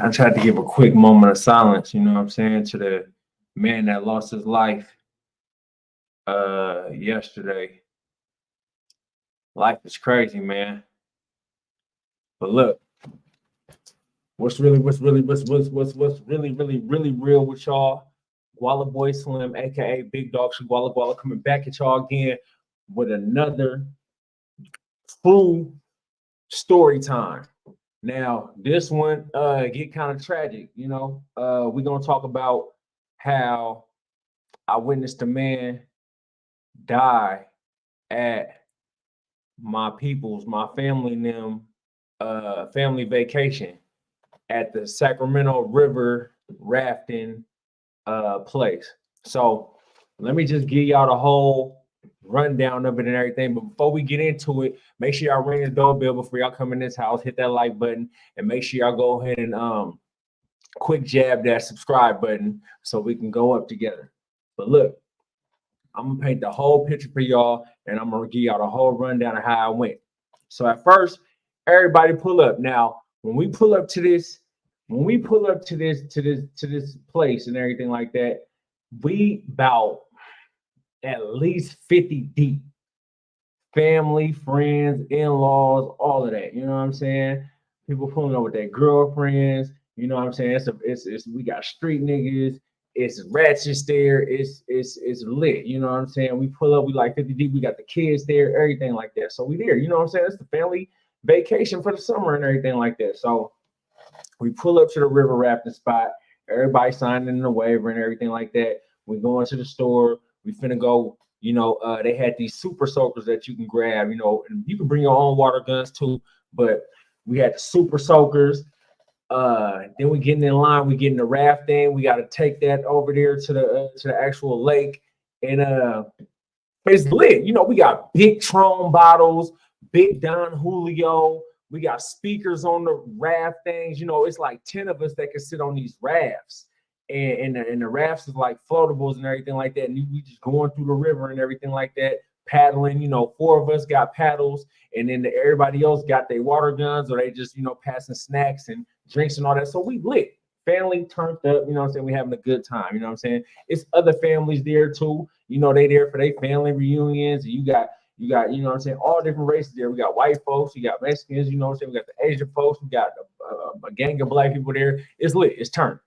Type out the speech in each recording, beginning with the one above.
I tried to give a quick moment of silence, you know what I'm saying, to the man that lost his life yesterday. Life is crazy, man. But look, what's really real with y'all? Guala Boy Slim, aka Big Dog Shiguala Guala, coming back at y'all again with another true story time. Now, this one get kind of tragic, you know. We're gonna talk about how I witnessed a man die at my family and them family vacation at the Sacramento River rafting place. So let me just give y'all the whole rundown of it and everything. But before we get into it, make sure y'all ring the doorbell before y'all come in this house. Hit that like button and make sure y'all go ahead and quick jab that subscribe button so we can go up together. But look, I'm gonna paint the whole picture for y'all, and I'm gonna give y'all the whole rundown of how I went. So at first, everybody pull up. Now, when we pull up to this, to this place and everything like that, we about at least 50 deep. Family, friends, in-laws, all of that. You know what I'm saying? People pulling up with their girlfriends. You know what I'm saying? It's we got street niggas. It's ratchets there. It's lit. You know what I'm saying? We pull up. We like 50 deep. We got the kids there. Everything like that. So we there. You know what I'm saying? It's the family vacation for the summer and everything like that. So we pull up to the river rafting spot. Everybody signing the waiver and everything like that. We go into the store. We finna go. You know, they had these super soakers that you can grab. You know, and you can bring your own water guns too. But we had the super soakers. Then we getting in line. We getting the rafting. We got to take that over there to the actual lake, and it's lit. You know, we got big Tron bottles, big Don Julio. We got speakers on the raft things. You know, it's like 10 of us that can sit on these rafts. And the rafts is like floatables and everything like that. And we just going through the river and everything like that, paddling. You know, 4 of us got paddles, and then everybody else got their water guns, or they just, you know, passing snacks and drinks and all that. So we lit. Family turned up, you know what I'm saying? We having a good time, you know what I'm saying? It's other families there too. You know, they there for their family reunions. And you got, you know what I'm saying, all different races there. We got white folks, you got Mexicans, you know what I'm saying? We got the Asian folks, we got a gang of black people there. It's lit, it's turned.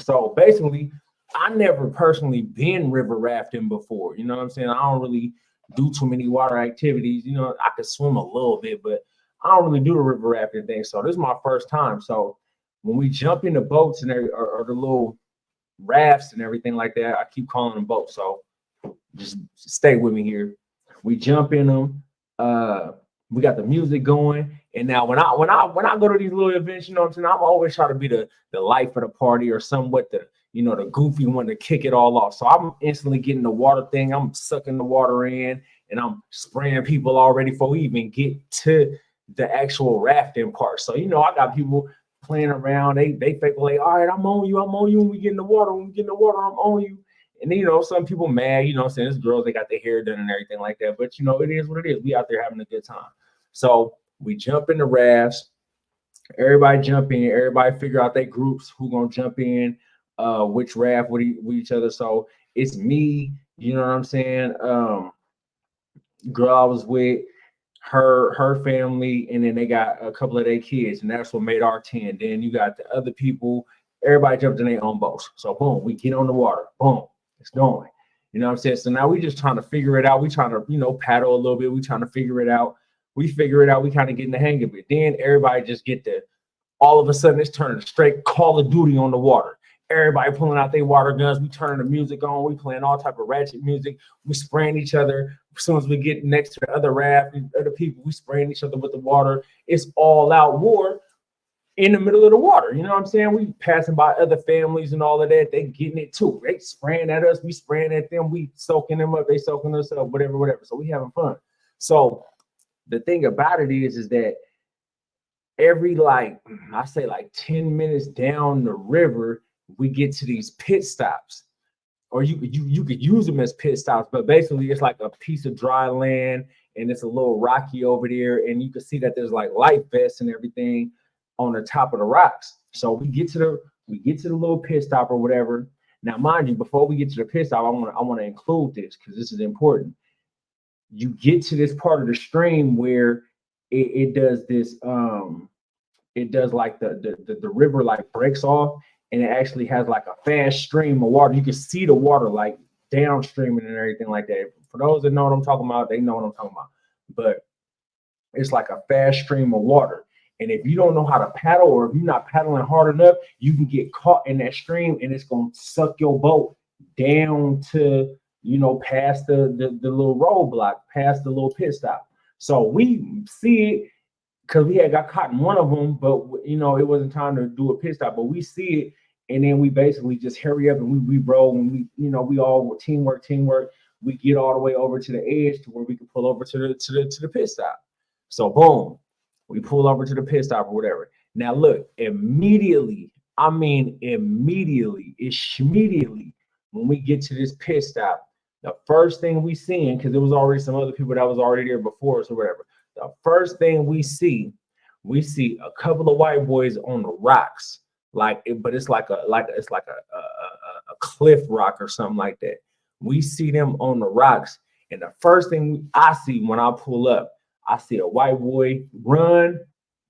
So basically, I never personally been river rafting before. You know what I'm saying? I don't really do too many water activities. You know, I could swim a little bit, but I don't really do the river rafting thing. So this is my first time. So when we jump in the boats and or the little rafts and everything like that, I keep calling them boats. So just stay with me here. We jump in them. We got the music going, and now when I go to these little events, you know what I'm saying, I'm always trying to be the life of the party or somewhat the goofy one to kick it all off. So I'm instantly getting the water thing. I'm sucking the water in, and I'm spraying people already before we even get to the actual rafting part. So you know, I got people playing around. They fake like, all right, I'm on you when we get in the water. When we get in the water, I'm on you. And then, you know, some people mad, you know what I'm saying? There's girls, they got their hair done and everything like that. But, you know, it is what it is. We out there having a good time. So we jump in the rafts. Everybody jump in. Everybody figure out their groups, who going to jump in, which raft with each other. So it's me, you know what I'm saying? Girl I was with, her family, and then they got a couple of their kids. And that's what made our 10. Then you got the other people. Everybody jumped in their own boats. So, boom, we get on the water. Boom. It's going. You know what I'm saying? So now we just trying to figure it out. We trying to, you know, paddle a little bit. We trying to figure it out. We figure it out. We kind of get in the hang of it. Then everybody just get the, all of a sudden it's turning straight Call of Duty on the water. Everybody pulling out their water guns. We turning the music on. We playing all type of ratchet music. We spraying each other. As soon as we get next to the other raft and other people, we spraying each other with the water. It's all out war in the middle of the water. You know what I'm saying? We passing by other families and all of that. They getting it too. They spraying at us. We spraying at them. We soaking them up. They soaking us up, whatever. So we having fun. So the thing about it is that every I say 10 minutes down the river, we get to these pit stops. Or you could use them as pit stops, but basically it's like a piece of dry land and it's a little rocky over there. And you can see that there's like life vests and everything on the top of the rocks. So we get to the little pit stop or whatever. Now, mind you, before we get to the pit stop, I want to include this because this is important. You get to this part of the stream where it does this it does like the river like breaks off, and it actually has like a fast stream of water. You can see the water like downstreaming and everything like that. For those that know what I'm talking about, they know what I'm talking about. But it's like a fast stream of water. And if you don't know how to paddle, or if you're not paddling hard enough, you can get caught in that stream and it's gonna suck your boat down to, past the little roadblock, past the little pit stop. So we see it because we had got caught in one of them, but it wasn't time to do a pit stop. But we see it, and then we basically just hurry up and we roll, and we all teamwork. We get all the way over to the edge to where we can pull over to the pit stop. So boom, we pull over to the pit stop or whatever. Now look, immediately, I mean immediately, it's immediately when we get to this pit stop, the first thing we seen, because there was already some other people that was already there before us or whatever. The first thing we see a couple of white boys on the rocks, but it's like a cliff rock or something like that. We see them on the rocks, and the first thing I see when I pull up, I see a white boy run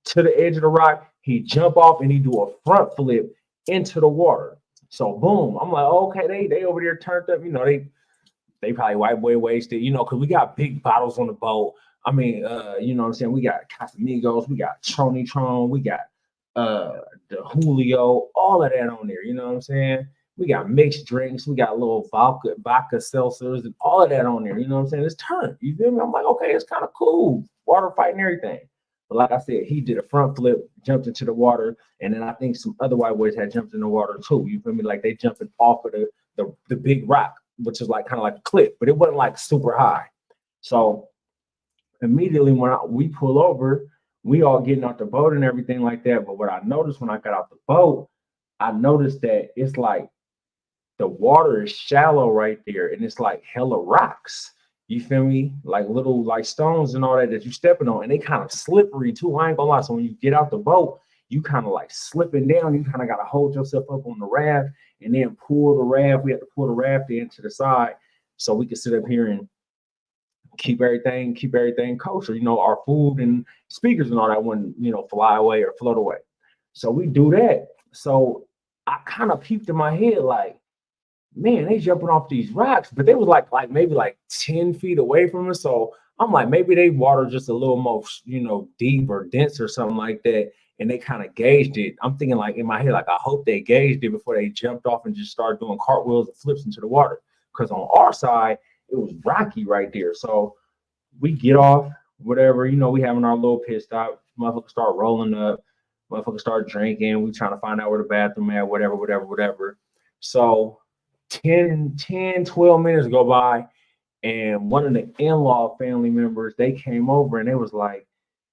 to the edge of the rock. He jump off and he do a front flip into the water. So boom, I'm like, okay, they over there turned up. They probably white boy wasted. Because we got big bottles on the boat. I mean, what I'm saying? We got Casamigos, we got Tron, we got the Julio, all of that on there. You know what I'm saying? We got mixed drinks, we got little vodka seltzers, and all of that on there. You know what I'm saying? It's turned. You feel me? I'm like, okay, it's kind of cool. Water fight and everything. But like I said, he did a front flip, jumped into the water, and then I think some other white boys had jumped in the water too. You feel me? Like they jumping off of the big rock, which is like kind of like a cliff, but it wasn't like super high. So immediately when we pull over, we all getting off the boat and everything like that. But what I noticed when I got off the boat, I noticed that it's like the water is shallow right there, and it's like hella rocks. You feel me? Like little like stones and all that you stepping on, and they kind of slippery too. I ain't gonna lie. So when you get out the boat, you kind of like slipping down. You kind of gotta hold yourself up on the raft and then pull the raft. We have to pull the raft in to the side so we can sit up here and keep everything kosher. Our food and speakers and all that wouldn't, fly away or float away. So we do that. So I kind of peeped in my head like, man, they jumping off these rocks, but they was like maybe like 10 feet away from us. So I'm like, maybe they water just a little more, deep or dense or something like that. And they kind of gauged it. I'm thinking like in my head, like I hope they gauged it before they jumped off and just started doing cartwheels and flips into the water. Because on our side, it was rocky right there. So we get off, whatever, we having our little pit stop. Motherfuckers start rolling up, motherfuckers start drinking. We trying to find out where the bathroom at, whatever. So 12 minutes go by, and one of the in-law family members, they came over and they was like,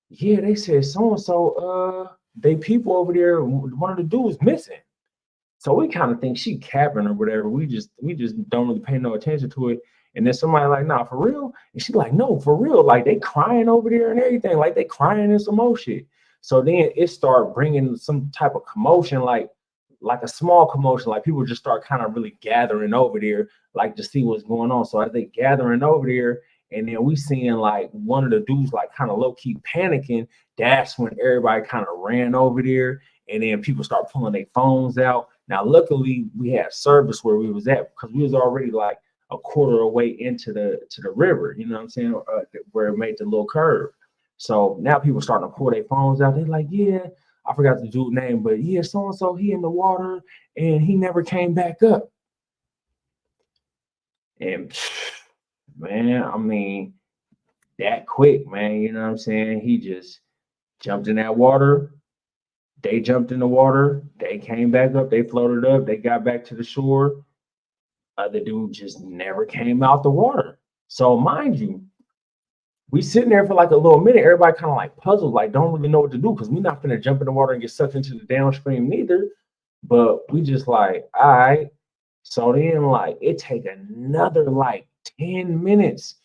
yeah, they said so-and-so, they people over there, one of the dudes missing. So we kind of think she capping or whatever. We just don't really pay no attention to it. And then somebody like, nah, for real? And she's like, no, for real. Like they crying over there and everything. Like they crying and some more shit. So then it started bringing some type of commotion, like a small commotion. Like people just start kind of really gathering over there, like to see what's going on. So as they gathering over there, and then we seeing like one of the dudes like kind of low key panicking. That's when everybody kind of ran over there, and then people start pulling their phones out. Now, luckily, we had service where we was at because we was already like a quarter away into the river. You know what I'm saying? Where it made the little curve. So now people starting to pull their phones out. They're like, yeah, I forgot the dude's name, but yeah, so and so he in the water and he never came back up. And man, I mean, that quick, man. You know what I'm saying? He just jumped in that water. They jumped in the water. They came back up. They floated up. They got back to the shore. Other dude just never came out the water. So mind you, we sitting there for like a little minute. Everybody kind of like puzzled, like don't really know what to do because we're not gonna jump in the water and get sucked into the downstream neither. But we just like, all right. So then like it take another like 10 minutes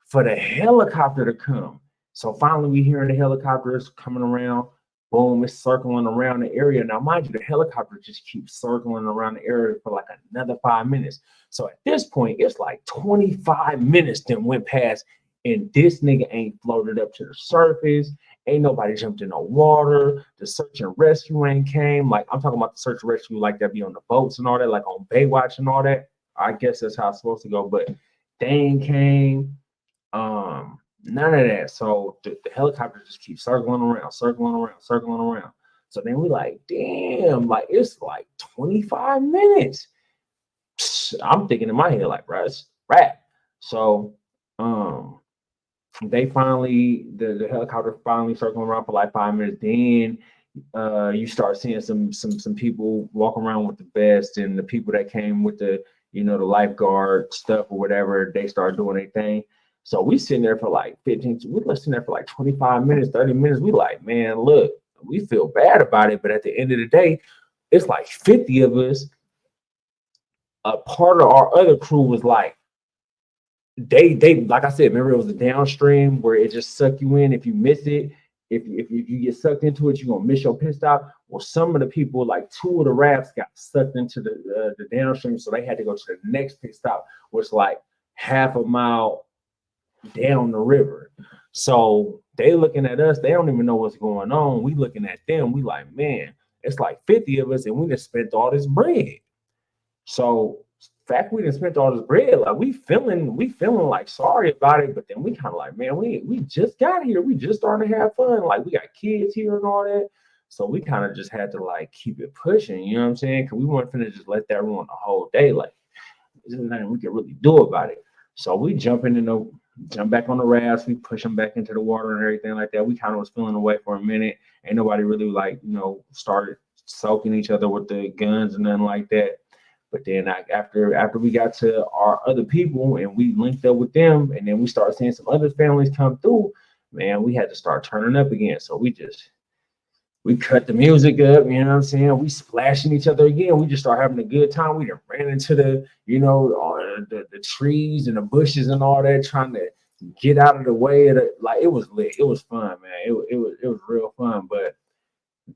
for the helicopter to come. So finally we hearing the helicopters coming around. Boom, it's circling around the area. Now, mind you, the helicopter just keeps circling around the area for like another 5 minutes. So at this point, it's like 25 minutes then went past, and this nigga ain't floated up to the surface. Ain't nobody jumped in the water. The search and rescue ain't came. Like, I'm talking about the search and rescue, like that be on the boats and all that, like on Baywatch and all that. I guess that's how it's supposed to go, but they ain't came. None of that. So the helicopter just keeps circling around, circling around, circling around. So then we like, damn, like it's like 25 minutes. I'm thinking in my head, like, bro, it's rap. So um they finally the helicopter finally circling around for like 5 minutes. Then you start seeing some people walk around with the vest, and the people that came with the the lifeguard stuff or whatever, they start doing their thing. So we sitting there for like 15, we listening there for like 25 minutes, 30 minutes. We like, man, look, we feel bad about it, but at the end of the day, it's like 50 of us. A part of our other crew was like, they like I said, remember it was a downstream where it just suck you in if you miss it. If you get sucked into it, you're gonna miss your pit stop. Well, some of the people, like two of the rafts, got sucked into the downstream, so they had to go to the next pit stop, which like half a mile down the river. So they looking at us, they don't even know what's going on. We looking at them, we like, man, it's like 50 of us, and we just spent all this bread. So fact we done spent all this bread, like we feeling like sorry about it, but then we kind of like, man, we just got here. We just starting to have fun. Like we got kids here and all that. So we kind of just had to like keep it pushing, you know what I'm saying? Cause we weren't finna just let that ruin the whole day. Like there's nothing we could really do about it. So we jump back on the rafts, we push them back into the water and everything like that. We kind of was feeling away for a minute. Ain't nobody really like, started soaking each other with the guns and nothing like that. But then after we got to our other people and we linked up with them, and then we started seeing some other families come through, man, we had to start turning up again. So we cut the music up, you know what I'm saying? We splashing each other again. We just start having a good time. We just ran into the trees and the bushes and all that, trying to get out of the way of the, like it was lit. It was fun, man. It was real fun. But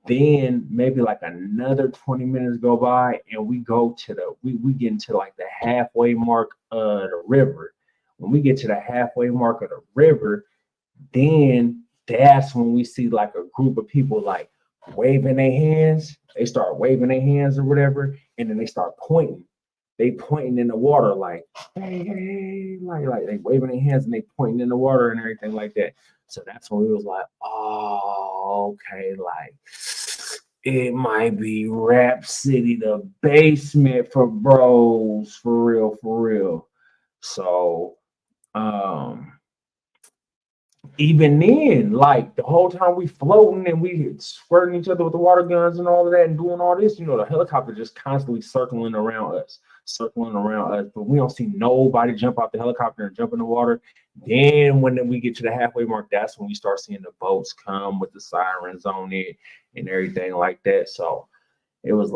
then maybe like another 20 minutes go by, and we go to we get into like the halfway mark of the river. When we get to the halfway mark of the river, then that's when we see like a group of people like waving their hands. They start waving their hands or whatever, and then they start pointing. They pointing in the water like, hey, hey, like they waving their hands and they pointing in the water and everything like that. So that's when we was like, oh, okay, like it might be Rap City, the basement for bros, for real, for real. So um even then, like the whole time we floating and we squirting each other with the water guns and all of that and doing all this, the helicopter just constantly circling around us, but we don't see nobody jump out the helicopter and jump in the water. Then when we get to the halfway mark, that's when we start seeing the boats come with the sirens on it and everything like that. So it was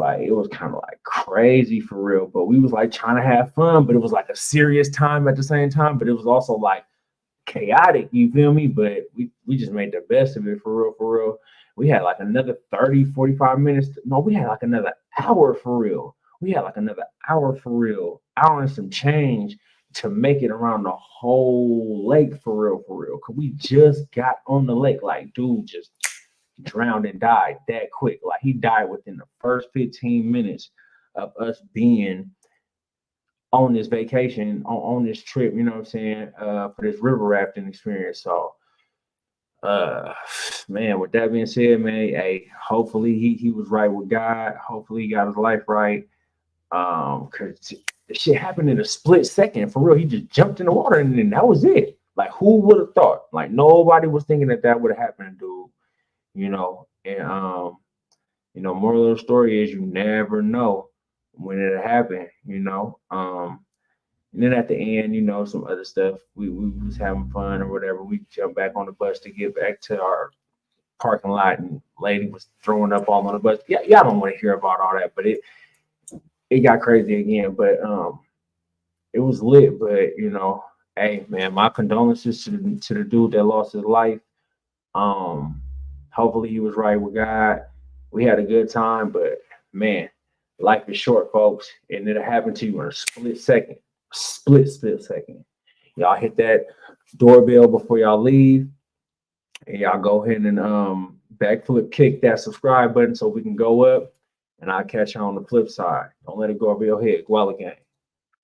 kind of like crazy for real, but we was like trying to have fun, but it was like a serious time at the same time, but it was also like chaotic, you feel me? But we just made the best of it for real, for real. We had like another 30, 45 minutes. No, we had like another hour for real. We had like another hour for real, hour and some change to make it around the whole lake for real. Cause we just got on the lake. Like, dude just drowned and died that quick. Like he died within the first 15 minutes of us being on this vacation, on this trip, you know what I'm saying, for this river rafting experience. So uh man, with that being said, man, hey, hopefully he was right with God. Hopefully he got his life right. Cause the shit happened in a split second for real. He just jumped in the water and then that was it. Like who would have thought? Like nobody was thinking that would have happened, dude. And moral of the story is you never know when it happened. And then at the end, some other stuff. We was having fun or whatever. We jumped back on the bus to get back to our parking lot, and lady was throwing up all on the bus. Yeah, y'all don't want to hear about all that, but it got crazy again. But it was lit. But hey man, my condolences to the dude that lost his life. Um, Hopefully he was right with God. We had a good time, but man, life is short, folks, and it'll happen to you in a split second. Split second. Y'all hit that doorbell before y'all leave, and y'all go ahead and backflip kick that subscribe button so we can go up. And I'll catch you on the flip side. Don't let it go over your head. Guala gang.